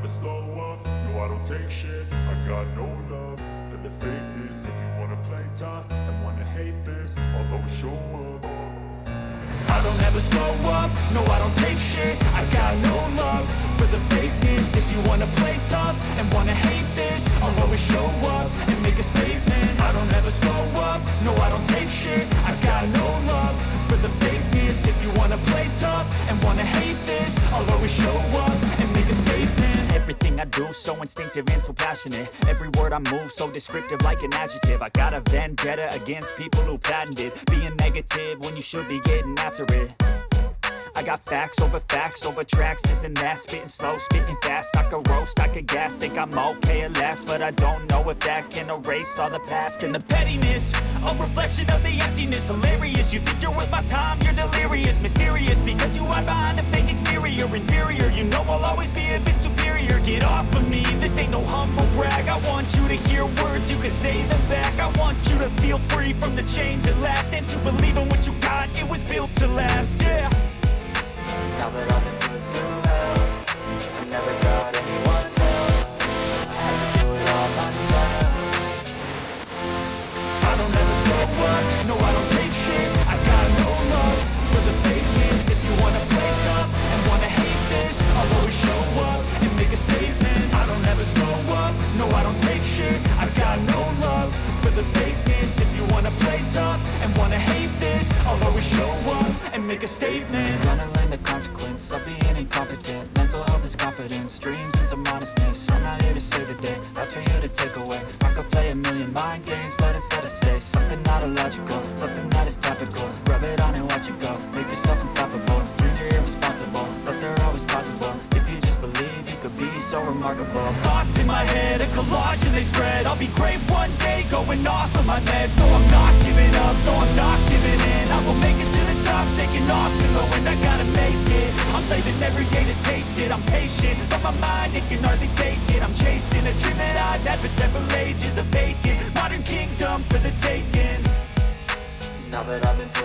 slow up, no I don't take shit. I got no love for the fakeness. If you wanna play tough and wanna hate this, I'll always show up. I don't ever slow up, no I don't take shit. I got no love for the fakeness. If you wanna play tough and wanna hate this, I'll always show up and make a statement. I don't ever slow up, no I don't take shit. I got no love for the fakeness. If you wanna play tough and wanna hate this, I'll always show up and make a statement. Everything I do so instinctive and so passionate. Every word I move so descriptive like an adjective. I got a vendetta against people who patented being negative when you should be getting after it. I got facts over tracks, this and that. Spitting slow, spitting fast. I could roast, I could gas. Think I'm okay at last, but I don't know if that can erase all the past. And the pettiness, a reflection of the emptiness. Hilarious, you think you're worth my time, you're delirious. Mysterious, because you hide behind a fake exterior. Inferior, you know I'll always be a bit superior. Get off of me, this ain't no humble brag. I want you to hear words, you can say them back. I want you to feel free from the chains at last, and to believe in what you got, it was built to last, yeah. Now that I've been put through hell, I never got anyone's help. I had to do it all myself. I don't ever slow up, no I don't take shit. I got no love for the fakeness. If you wanna play tough and wanna hate this, I'll always show up and make a statement. I don't ever slow up, no I don't take shit. I got no love for the fakeness. If you wanna play tough and wanna hate this, I'll always show up and make a statement. Gonna learn the consequence of being incompetent. Mental health is confidence, dreams and some honestness. I'm not here to save the day, that's for you to take away. I could play a million mind games, but instead I say something not illogical, something that is topical. Rub it on and watch it go, make yourself unstoppable. Dreams are irresponsible, but they're always possible. If you just believe, you could be so remarkable. Thoughts in my head, a collage and they spread. I'll be great one day, going off of my meds. No, I'm not giving up, no, I'm not giving in. I will make it to the top, taking off and low, and I gotta make it. I'm saving every day to taste it. I'm patient, but my mind, it can hardly take it. I'm chasing a dream that I've had for several ages. A vacant modern kingdom for the taking. Now that I've been put